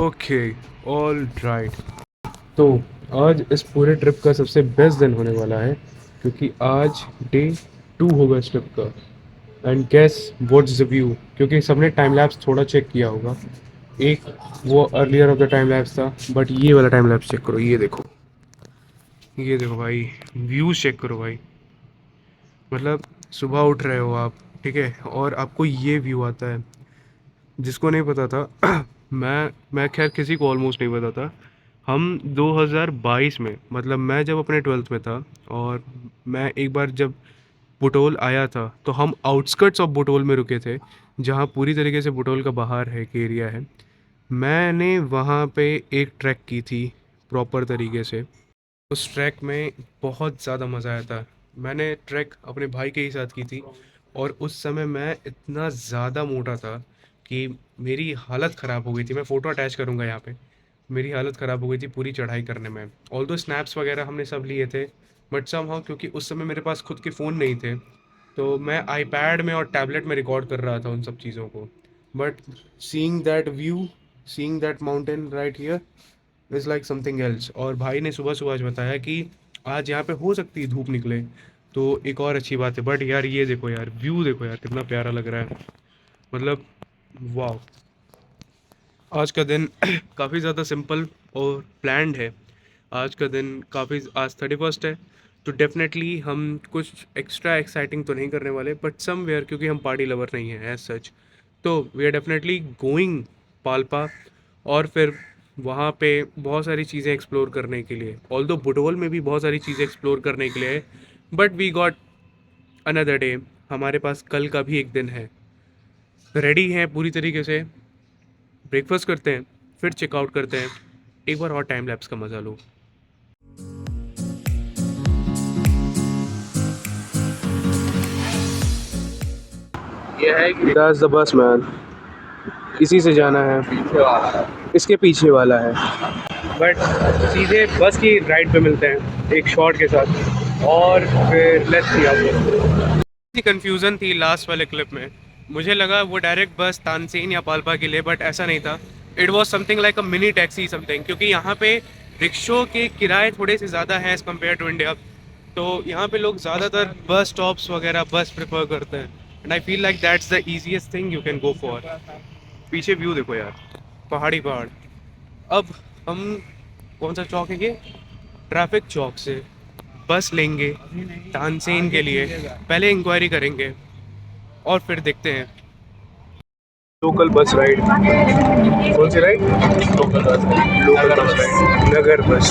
Okay, all right. तो आज इस पूरे ट्रिप का सबसे बेस्ट दिन होने वाला है, क्योंकि आज डे 2 होगा इस ट्रिप का। And guess what's the view, क्योंकि सबने टाइम लैप्स थोड़ा चेक किया होगा। एक वो earlier of the time lapse था, बट ये वाला टाइम लैप्स चेक करो, ये देखो, ये देखो भाई, व्यूज़ चेक करो भाई। मतलब सुबह उठ रहे हो आप, ठीक है, और आपको ये व्यू आता है। जिसको नहीं पता था मैं खैर किसी को ऑलमोस्ट नहीं पता था। हम 2022 में, मतलब मैं जब अपने 12th में था, और मैं एक बार जब बुटोल आया था, तो हम आउटस्कर्ट्स ऑफ बुटोल में रुके थे, जहाँ पूरी तरीके से बुटोल का बाहर है एक एरिया है। मैंने वहाँ पे एक ट्रैक की थी प्रॉपर तरीके से। उस ट्रैक में बहुत ज़्यादा मज़ा आया था। मैंने ट्रैक अपने भाई के ही साथ की थी, और उस समय मैं इतना ज़्यादा मोटा था कि मेरी हालत ख़राब हो गई थी। मैं फ़ोटो अटैच करूँगा यहाँ पे। मेरी हालत ख़राब हो गई थी पूरी चढ़ाई करने में। ऑल्दो स्नैप्स वगैरह हमने सब लिए थे, बट समहाउ क्योंकि उस समय मेरे पास खुद के फ़ोन नहीं थे, तो मैं आईपैड में और टैबलेट में रिकॉर्ड कर रहा था उन सब चीज़ों को। But seeing that view, seeing that mountain right here is like something else. और भाई ने सुबह सुबह आज बताया कि आज यहाँ पे हो सकती है धूप निकले, तो एक और अच्छी बात है। बट यार ये देखो यार, व्यू देखो यार, कितना प्यारा लग रहा है। मतलब वाह, आज का दिन काफ़ी ज़्यादा सिंपल और प्लान्ड है। आज का दिन काफ़ी, आज 31st है, तो डेफिनेटली हम कुछ एक्स्ट्रा एक्साइटिंग तो नहीं करने वाले, बट समवेयर, क्योंकि हम पार्टी लवर नहीं हैं एज सच। तो we are definitely going Palpa, और फिर वहाँ पे बहुत सारी चीज़ें एक्सप्लोर करने के लिए। ऑल्दो बुटोल में भी बहुत सारी चीज़ें एक्सप्लोर करने के लिए है, but we got another day. हमारे पास कल का भी एक दिन है। रेडी हैं पूरी तरीके से। ब्रेकफास्ट करते हैं, फिर चेकआउट करते हैं। एक बार और टाइम लैप्स का मज़ा लो। ये है कि द बस मैन, इसी से जाना है, इसके पीछे वाला है। बट सीधे बस की राइड पे मिलते हैं एक शॉट के साथ, और फिर लेट्स सी। आपको कंफ्यूजन थी लास्ट वाले क्लिप में, मुझे लगा वो डायरेक्ट बस तानसेन या पाल्पा के लिए, बट ऐसा नहीं था। It was something like a mini taxi something, क्योंकि यहाँ पे रिक्शों के किराए थोड़े से ज़्यादा हैं एज़ कम्पेयर टू इंडिया। तो यहाँ पे लोग ज़्यादातर बस स्टॉप्स वगैरह बस प्रेफर करते हैं, and I feel like that's the easiest thing you can go for. पीछे व्यू देखो यार, पहाड़ी पहाड़। अब हम कौन सा चौक है ये, ट्रैफिक चौक से बस लेंगे तानसेन के लिए। पहले इंक्वायरी करेंगे और फिर देखते हैं। लोकल बस राइड, कौन सी ride? Local bus, local bus ride, नगर बस।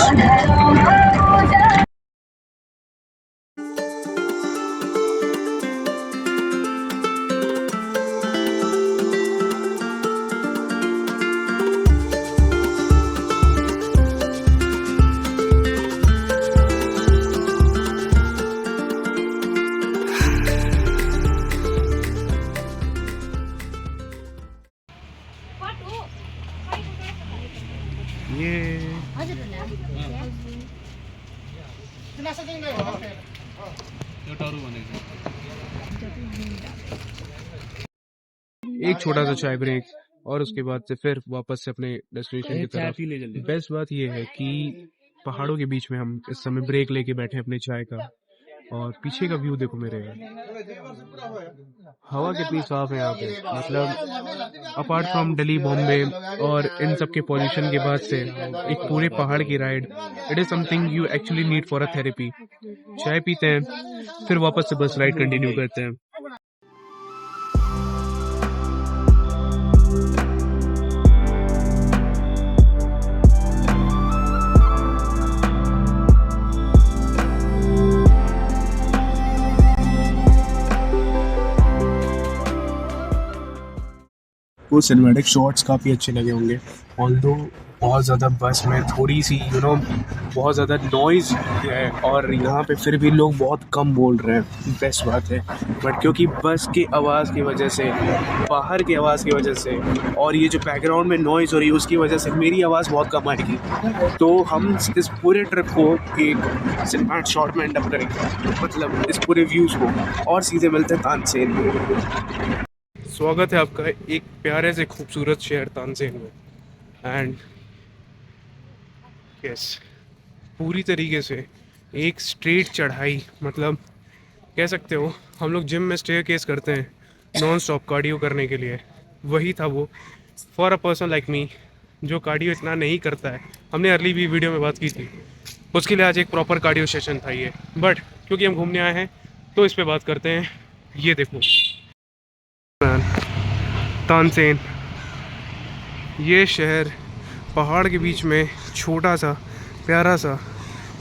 एक छोटा सा चाय ब्रेक, और उसके बाद से फिर वापस से अपने डेस्टिनेशन की तरफ। बेस्ट बात ये है कि पहाड़ों के बीच में हम इस समय ब्रेक लेके बैठे हैं अपने चाय का, और पीछे का व्यू देखो मेरे यार। हवा कितनी साफ है यहाँ पे, मतलब अपार्ट फ्रॉम दिल्ली, बॉम्बे और इन सब के पॉल्यूशन के बाद से एक पूरे पहाड़ की ride, it is something you actually need for a therapy. चाय पीते हैं, फिर वापस से बस राइड कंटिन्यू करते हैं। वो सिनेमैटिक शॉट्स काफ़ी अच्छे लगे होंगे। ऑल्दो बहुत ज़्यादा बस में थोड़ी सी बहुत ज़्यादा नॉइज़ है, और यहाँ पे फिर भी लोग बहुत कम बोल रहे हैं, बेस्ट बात है। बट क्योंकि बस की आवाज़ की वजह से, बाहर की आवाज़ की वजह से, और ये जो बैकग्राउंड में नॉइज़ हो रही है उसकी वजह से मेरी आवाज़ बहुत कम आएगी। तो हम इस पूरे ट्रिप को एक सिनेमैटिक शॉट में एंड अप करेंगे, मतलब इस पूरे व्यूज़ को, और सीधे मिलते हैं तानसेन में। स्वागत है आपका एक प्यारे से खूबसूरत शहर तानसेन में। एंड यस, पूरी तरीके से एक स्ट्रेट चढ़ाई, मतलब कह सकते हो हम लोग जिम में स्टेयरकेस करते हैं नॉन स्टॉप कार्डियो करने के लिए, वही था वो फॉर अ पर्सन लाइक मी जो कार्डियो इतना नहीं करता है। हमने अर्ली भी वीडियो में बात की थी, उसके लिए आज एक प्रॉपर कार्डियो सेशन था ये, बट क्योंकि हम घूमने आए हैं तो इस पे बात करते हैं। ये देखो तानसेन, ये शहर पहाड़ के बीच में छोटा सा प्यारा सा,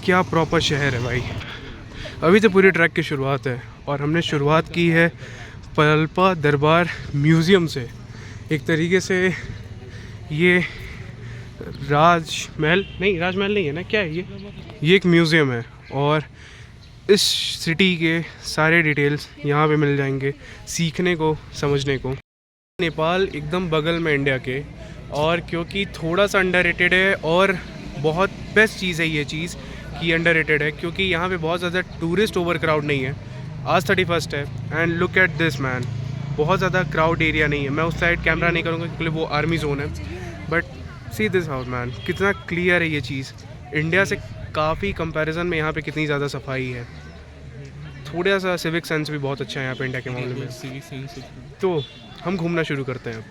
क्या प्रॉपर शहर है भाई। अभी तो पूरी ट्रैक की शुरुआत है और हमने शुरुआत की है पलपा दरबार म्यूज़ियम से। एक तरीके से ये राजमहल नहीं है ना, क्या है ये एक म्यूज़ियम है और इस सिटी के सारे डिटेल्स यहाँ पे मिल जाएंगे सीखने को, समझने को। नेपाल एकदम बगल में इंडिया के, और क्योंकि थोड़ा सा अंडररेटेड है और बहुत बेस्ट चीज़ है ये चीज़ कि अंडररेटेड है, क्योंकि यहाँ पे बहुत ज़्यादा टूरिस्ट ओवर क्राउड नहीं है। आज 31 है and look at this man, बहुत ज़्यादा क्राउड एरिया नहीं है। मैं उस साइड कैमरा नहीं करूँगा क्योंकि वो आर्मी जोन है, but see this house man, कितना क्लियर है ये चीज़। इंडिया से काफ़ी कंपैरिजन में यहाँ पे कितनी ज़्यादा सफाई है। थोड़ा सा सिविक सेंस भी बहुत अच्छा है यहाँ पे इंडिया के मामले में। तो हम घूमना शुरू करते हैं।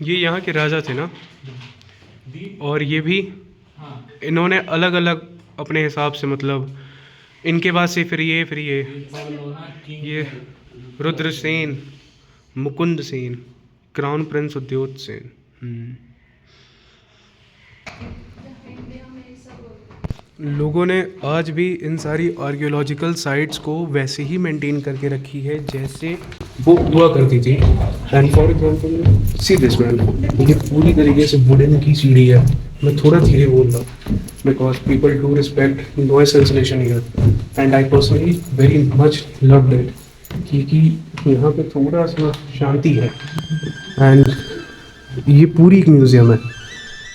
ये यहाँ के राजा थे ना, और ये भी इन्होंने अलग अलग अपने हिसाब से, मतलब इनके बाद से फिर ये रुद्रसेन, मुकुंद सेन, क्राउन प्रिंस उद्योत सेन। लोगों ने आज भी इन सारी आर्कियोलॉजिकल साइट्स को वैसे ही मेंटेन करके रखी है जैसे वो हुआ करती थी। And for example see this man, ये पूरी तरीके से वुडन की सीढ़ी है। मैं थोड़ा धीरे बोल रहा हूँ because people do respect noise cancellation here and I personally very much loved it, क्योंकि यहाँ पे थोड़ा सा शांति है। एंड ये पूरी एक म्यूज़ियम है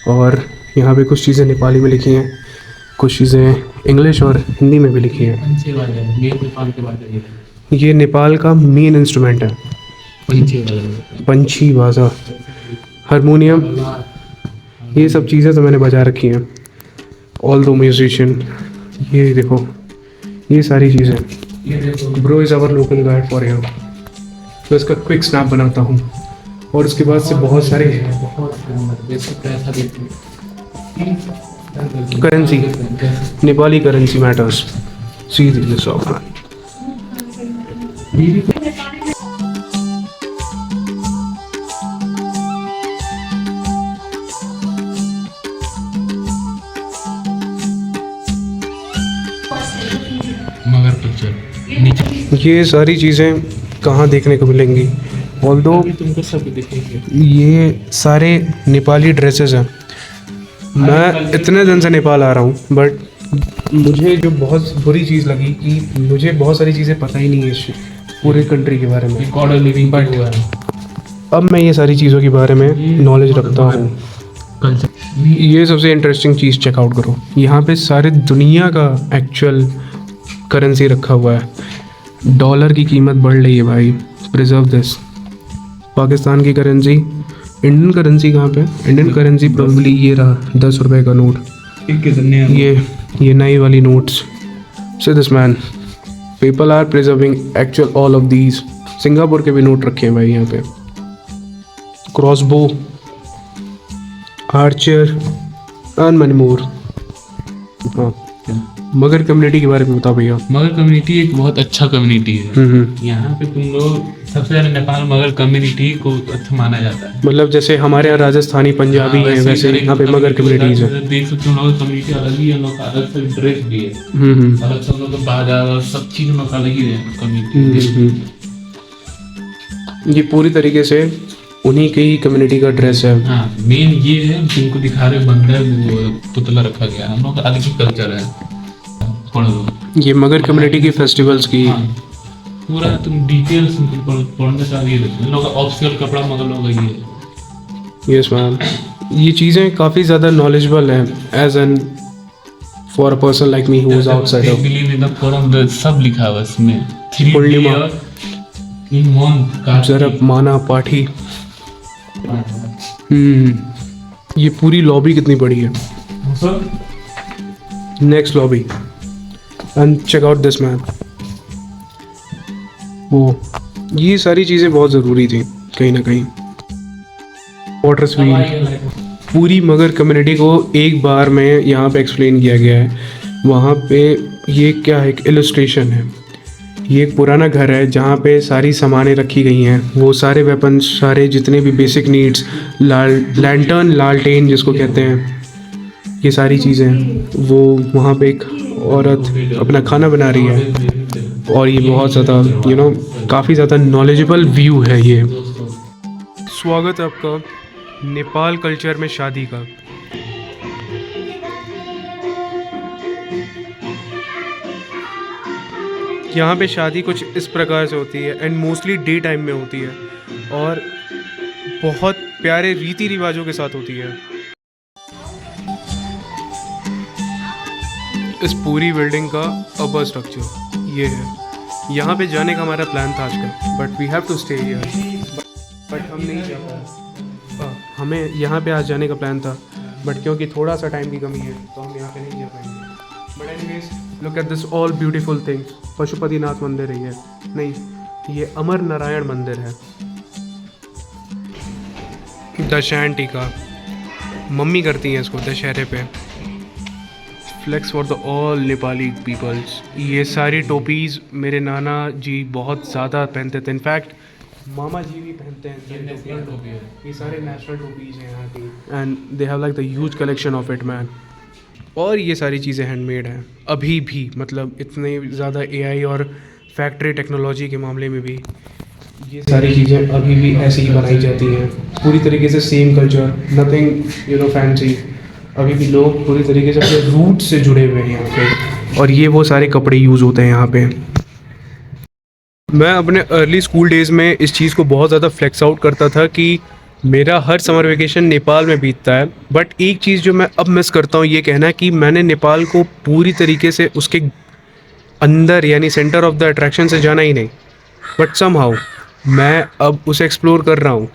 और यहाँ पे कुछ चीज़ें नेपाली में लिखी हैं, कुछ चीज़ें इंग्लिश और हिंदी में भी लिखी है। ये नेपाल का मेन इंस्ट्रूमेंट है, पंछी बाजा, हारमोनियम, ये सब चीज़ें तो मैंने बजा रखी हैं। ऑल दो म्यूजिशियन, ये देखो ये सारी चीज़ें। Bro is our local guide for here. तो इसका क्विक स्नैप बनाता हूँ और उसके बाद से बहुत सारे currency, Nepali currency matters. See this of man. मगर पिक्चर ये सारी चीज़ें कहाँ देखने को मिलेंगी? ऑल्दो तुमको सब दिखेंगे। ये सारे नेपाली ड्रेसेस हैं। मैं इतने दिन से नेपाल आ रहा हूँ, बट मुझे जो बहुत बुरी चीज़ लगी कि मुझे बहुत सारी चीज़ें पता ही नहीं है इस पूरे कंट्री के बारे में। गॉड लिविंग बट अब मैं ये सारी चीज़ों के बारे में नॉलेज रखता हूँ। ये सबसे इंटरेस्टिंग चीज़ चेकआउट करो, यहाँ पे सारे दुनिया का एक्चुअल करेंसी रखा हुआ है। डॉलर की कीमत बढ़ रही है भाई, प्रिजर्व दिस। पाकिस्तान की करेंसी, इंडियन करेंसी कहाँ पे? इंडियन करेंसी प्रोबेबली ये रहा 10 रुपए का नोट, ये नई वाली notes. So this man, people are preserving actual all of these. Singapore के भी नोट रखे हैं भाई यहाँ पे। Crossbow, archer and money more. हाँ, मगर कम्युनिटी के बारे में बताओ भैया। मगर कम्युनिटी एक बहुत अच्छा कम्युनिटी है। यहाँ पे तुम लोग सबसे ज़्यादा नेपाल मगर कम्युनिटी को अच्छा माना जाता है। मतलब जैसे हमारे यहाँ राजस्थानी पंजाबी हैं, वैसे यहाँ पे मगर कम्युनिटीज है। देख सकते हो, लोगों की कम्युनिटी अलग ही है, लोग अलग से ड्रेस भी है, अलग से लोग बाजार और सब चीज़ लोग अलग ही है कम्युनिटी। ये पूरी तरीके से उन्हीं के ही कम्युनिटी का ड्रेस है। हाँ, मेन ये है तुमको दिखा रहे बंदर वो पुतला रखा गया, हम लोग का अलग ही कल्चर है। ये मगर कम्युनिटी की फेस्टिवल्स की पूरा तुम डिटेल्स पढ़ने चाहिए। लोग का ऑफिशियल कपड़ा मगर लोग ये है। यस मैम, ये चीज़ें काफ़ी ज़्यादा नॉलेजेबल हैं as an for a person like me who is outside They of believe in the forum, the सब लिखा हुआ इसमें 3 पूर्णिमा। layer in one जरब माना पाठी। ये पूरी लॉबी कितनी बड़ी है। Next lobby and check out this map. वो ये सारी चीज़ें बहुत ज़रूरी थी कहीं ना कहीं। वाटर स्वीट पूरी मगर कम्युनिटी को एक बार में यहाँ पे एक्सप्लेन किया गया है। वहाँ पे ये क्या है, एक इलस्ट्रेशन है। ये एक पुराना घर है जहाँ पे सारी सामानें रखी गई हैं, वो सारे वेपन्स, सारे जितने भी बेसिक नीड्स, लैंटर्न, लालटेन जिसको कहते हैं, ये सारी चीज़ें। वो वहाँ पे एक औरत अपना खाना बना रही है और ये बहुत ज़्यादा काफ़ी ज़्यादा नॉलेजेबल व्यू है ये। स्वागत है आपका नेपाल कल्चर में शादी का। यहाँ पे शादी कुछ इस प्रकार से होती है एंड मोस्टली डे टाइम में होती है और बहुत प्यारे रीति रिवाजों के साथ होती है। इस पूरी बिल्डिंग का अपर स्ट्रक्चर ये है। यहाँ पे जाने का हमारा प्लान था आज का, but we have to stay here, but हम नहीं जा पाए। हमें यहाँ पे आज जाने का प्लान था, बट क्योंकि थोड़ा सा टाइम की कमी है तो हम यहाँ पे नहीं जा पाएंगे। But anyways look at this all beautiful things. Pashupatinath मंदिर है ये, नहीं ये अमर नारायण मंदिर है। दशांटी का मम्मी करती हैं इसको दशहरे पे। Flex for the all Nepali peoples. ये सारी टोपीज़ मेरे नाना जी बहुत ज़्यादा पहनते थे, इनफैक्ट मामा जी भी पहनते हैं। ये सारे नेशनल टोपीज़ हैं यहाँ की and they have like the huge collection of it man. और ये सारी चीज़ें हैंडमेड हैं अभी भी, मतलब इतने ज़्यादा एआई और फैक्ट्री टेक्नोलॉजी के मामले में भी ये सारी चीज़ें अभी भी ऐसे ही बनाई जाती हैं पूरी तरीके से। Same culture, nothing fancy. अभी भी लोग पूरी तरीके से अपने रूट से जुड़े हुए हैं यहाँ पे, और ये वो सारे कपड़े यूज़ होते हैं यहाँ पे। मैं अपने अर्ली स्कूल डेज़ में इस चीज़ को बहुत ज़्यादा फ्लेक्स आउट करता था कि मेरा हर समर वेकेशन नेपाल में बीतता है। बट एक चीज़ जो मैं अब मिस करता हूँ ये कहना कि मैंने नेपाल को पूरी तरीके से उसके अंदर यानी सेंटर ऑफ द अट्रैक्शन से जाना ही नहीं, बट समहाउ मैं अब उसे एक्सप्लोर कर रहा हूँ।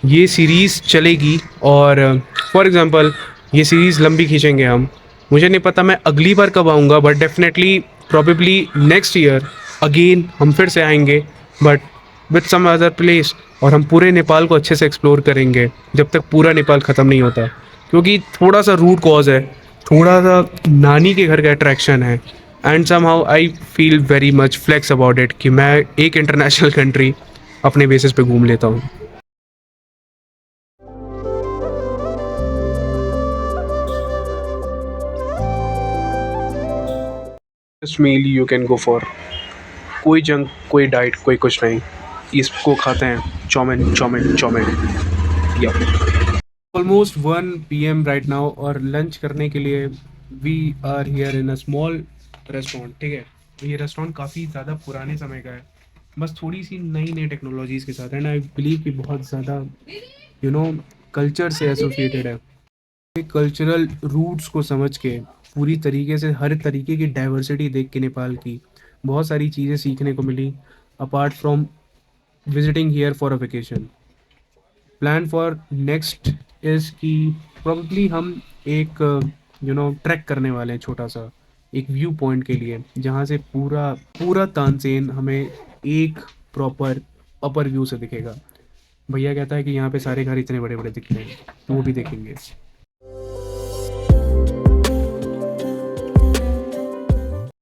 ये सीरीज़ चलेगी और फॉर एग्ज़ाम्पल ये सीरीज़ लंबी खींचेंगे हम। मुझे नहीं पता मैं अगली बार कब आऊँगा, but definitely probably next year again हम फिर से आएंगे, but with some other place. और हम पूरे नेपाल को अच्छे से एक्सप्लोर करेंगे जब तक पूरा नेपाल ख़त्म नहीं होता, क्योंकि थोड़ा सा रूट कॉज है, थोड़ा सा नानी के घर का अट्रैक्शन है। And somehow I feel very much flex about it कि मैं एक इंटरनेशनल कंट्री अपने बेसिस पे घूम लेता हूँ। Meal you can go for, कोई जंक, कोई डाइट, कोई कुछ नहीं, इसको खाते हैं चौमिन चौमिन चौमिन। या ऑलमोस्ट 1 PM राइट नाउ और लंच करने के लिए we are here in a small restaurant. ठीक है, ये रेस्टोरेंट काफ़ी ज़्यादा पुराने समय का है, बस थोड़ी सी नई नई टेक्नोलॉजीज़ के साथ, एंड आई बिलीव कि बहुत ज़्यादा कल्चर से एसोसिएटेड है। कल्चरल रूट्स को समझ के पूरी तरीके से हर तरीके की डाइवर्सिटी देख के नेपाल की बहुत सारी चीज़ें सीखने को मिली apart from visiting here for a vacation. Plan for next is कि प्रॉब्ली हम एक ट्रैक करने वाले हैं, छोटा सा एक व्यू पॉइंट के लिए, जहाँ से पूरा पूरा तानसेन हमें एक प्रॉपर अपर व्यू से दिखेगा। भैया कहता है कि यहाँ पे सारे घर इतने बड़े बड़े दिख रहे हैं, तो वो भी देखेंगे।